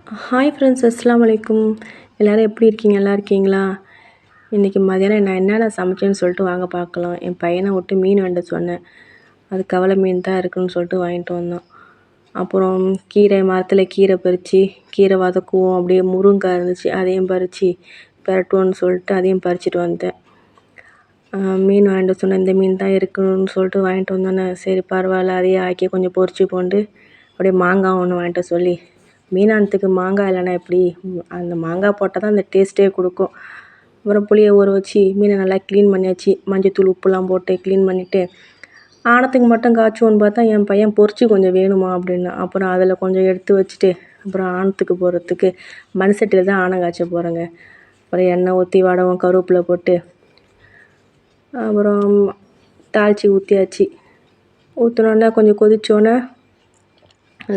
Hi friends, அஸ்ஸலாமு அலைக்கும். எல்லோரும் எப்படி இருக்கீங்க? நல்லா இருக்கீங்களா? இன்றைக்கி மதியானம் நான் என்னென்ன சமைச்சேன்னு சொல்லிட்டு வாங்க பார்க்கலாம். என் பையனை விட்டு மீன் வாங்கிட்டு சொன்னேன். அது கவலை மீன் தான் இருக்குன்னு சொல்லிட்டு வாங்கிட்டு வந்தான். அப்புறம் கீரை, மரத்தில் கீரை பறித்து கீரை வதக்குவோம். அப்படியே முருங்கைக்காய் இருந்துச்சு, அதையும் பறித்து பெரட்டுவோன்னு சொல்லிட்டு அதையும் பறிச்சிட்டு வந்தேன். மீன் வாங்கிட்டு சொன்னேன். இந்த மீன் தான் இருக்குன்னு சொல்லிட்டு வாங்கிட்டு வந்தோன்னே, சரி பரவாயில்ல அதையே ஆக்கி கொஞ்சம் பொரிச்சு போண்டு அப்படியே மாங்காய் ஒன்று வாங்கிட்டு சொல்லி, மீனானத்துக்கு மாங்காய் இல்லைன்னா எப்படி? அந்த மாங்காய் போட்டால் தான் அந்த டேஸ்ட்டே கொடுக்கும். அப்புறம் புளியை ஊற வச்சு மீனை நல்லா க்ளீன் பண்ணியாச்சு. மஞ்சத்தூள் உப்புலாம் போட்டு க்ளீன் பண்ணிவிட்டு, ஆனத்துக்கு மட்டும் காய்ச்சுவோன்னு பார்த்தா என் பையன் பொரிச்சு கொஞ்சம் வேணுமா அப்படின்னு. அப்புறம் அதில் கொஞ்சம் எடுத்து வச்சுட்டு, அப்புறம் ஆனத்துக்கு போகிறதுக்கு மண் சட்டியில் தான் ஆனம் காய்ச்ச போகிறேங்க. அப்புறம் எண்ணெய் ஊற்றி வடகம் கருவேப்பிலை போட்டு அப்புறம் தாளித்து ஊற்றியாச்சு. ஊற்றினோன்னே கொஞ்சம் கொதித்தோன்னே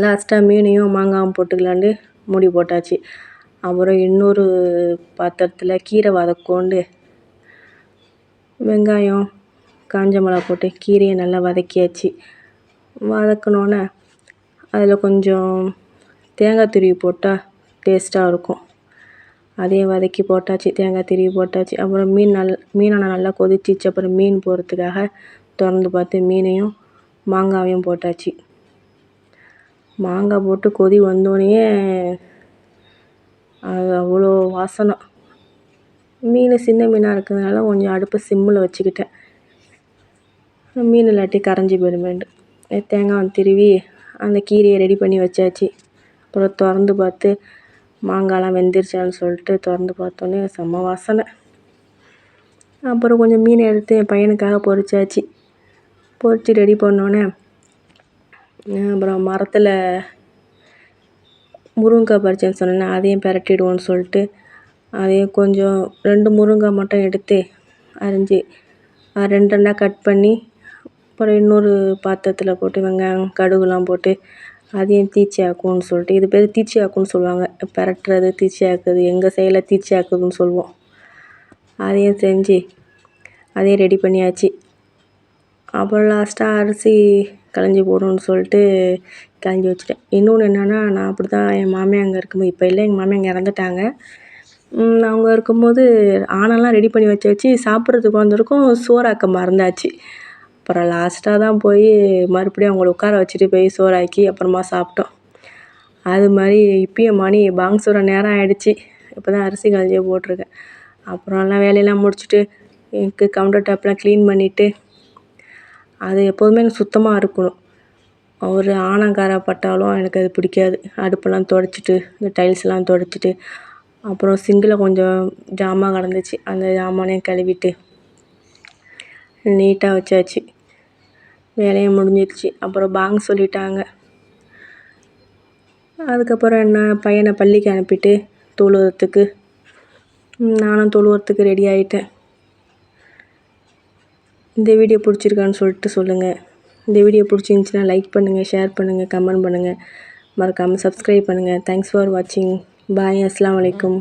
லாஸ்ட்டாக மீனையும் மாங்காயும் போட்டுக்கலான்ட்டு மூடி போட்டாச்சு. அப்புறம் இன்னொரு பாத்திரத்தில் கீரை வதக்கோண்டு வெங்காயம் காஞ்ச மிளகா போட்டு கீரையை நல்லா வதக்கியாச்சு. வதக்கினோன்னே அதில் கொஞ்சம் தேங்காய் துருவி போட்டால் டேஸ்ட்டாக இருக்கும். அதையும் வதக்கி போட்டாச்சு, தேங்காய் துருவி போட்டாச்சு. அப்புறம் மீனை நல்லா கொதிச்சிச்சு. அப்புறம் மீன் போடுறதுக்காக திறந்து பார்த்து மீனையும் மாங்காயும் போட்டாச்சு. மாங்காய் போட்டு கொதி வந்தோடனே அது அவ்வளோ வாசனை. மீன் சின்ன மீனாக இருக்கிறதுனால கொஞ்சம் அடுப்பை சிம்மில் வச்சுக்கிட்டேன். மீன் இல்லாட்டி கரைஞ்சி போயிடுமேன்ட்டு தேங்காய் திருவி அந்த கீரையை ரெடி பண்ணி வச்சாச்சு. அப்புறம் திறந்து பார்த்து மாங்காய்லாம் வெந்துருச்சான்னு சொல்லிட்டு திறந்து பார்த்தோன்னே செம்ம வாசனை. அப்புறம் கொஞ்சம் மீனை எடுத்து என் பையனுக்காக பொரிச்சாச்சு. பொரித்து ரெடி பண்ணோன்னே அப்புறம் மரத்தில் முருங்கைக்காய் பறிச்சேன்னு சொன்னேன்னா அதையும் பெரட்டிடுவோன்னு சொல்லிட்டு அதையும் கொஞ்சம் 2 முருங்கைக்காய் மட்டும் எடுத்து அரிஞ்சு 2 2 கட் பண்ணி அப்புறம் இன்னொரு பாத்திரத்தில் போட்டு வெங்காயம் கடுகுலாம் போட்டு அதையும் தீச்சி ஆக்குவோன்னு சொல்லிட்டு, இது பேர் தீச்சி ஆக்குன்னு சொல்லுவாங்க. பெரட்டுறது தீச்சி ஆக்குறது, எங்கள் சைடில் தீச்சி ஆக்குதுன்னு சொல்லுவோம். அதையும் செஞ்சு அதையும் ரெடி பண்ணியாச்சு. அப்புறம் லாஸ்ட்டாக அரிசி களைஞ்சி போடணுன்னு சொல்லிட்டு களைஞ்சி வச்சுட்டேன். இன்னொன்று என்னென்னா, நான் அப்படி தான் என் மாமியார் அங்கே இருக்கும்போது, இப்போ இல்லை, எங்கள் மாமியார் இறந்துட்டாங்க. அவங்க இருக்கும்போது ஆனெல்லாம் ரெடி பண்ணி வச்சு சாப்பிட்றதுக்கு வந்திருக்கும், சோறாக்க மறந்தாச்சு. அப்புறம் லாஸ்ட்டாக தான் போய் மறுபடியும் அவங்கள உட்கார வச்சுட்டு போய் சோறாக்கி அப்புறமா சாப்பிட்டோம். அது மாதிரி இப்பயும் மணி பாங் சொல்கிற நேரம் ஆகிடுச்சி. இப்போ தான் அரிசி களைஞ்சியே போட்டிருக்கேன். அப்புறம் எல்லாம் வேலையெல்லாம் முடிச்சுட்டு எனக்கு கவுண்டர் டாப்லாம் க்ளீன் பண்ணிவிட்டு, அது எப்போதுமே எனக்கு சுத்தமாக இருக்கணும். ஒரு ஆனங்கார பட்டாலும் எனக்கு அது பிடிக்காது. அடுப்பெல்லாம் துடைச்சிட்டு இந்த டைல்ஸ்லாம் துடைச்சிட்டு அப்புறம் சிங்கில் கொஞ்சம் ஜாமான் கிடந்துச்சு, அந்த ஜாமானையும் கழுவிட்டு நீட்டாக வச்சாச்சு. வேலையும் முடிஞ்சிடுச்சு. அப்புறம் பாங் சொல்லிட்டாங்க. அதுக்கப்புறம் என்ன, பையனை பள்ளிக்கு அனுப்பிட்டு தொழுவத்துக்கு நானும் தொழுவத்துக்கு ரெடி ஆகிட்டேன். இந்த வீடியோ பிடிச்சிருக்கான்னு சொல்லிட்டு சொல்லுங்கள். இந்த வீடியோ பிடிச்சிருந்துச்சின்னா லைக் பண்ணுங்கள், ஷேர் பண்ணுங்கள், கமெண்ட் பண்ணுங்கள், மறக்காமல் சப்ஸ்கிரைப் பண்ணுங்கள். தேங்க்ஸ் ஃபார் வாட்சிங். பாய். அஸ்ஸலாமு அலைக்கும்.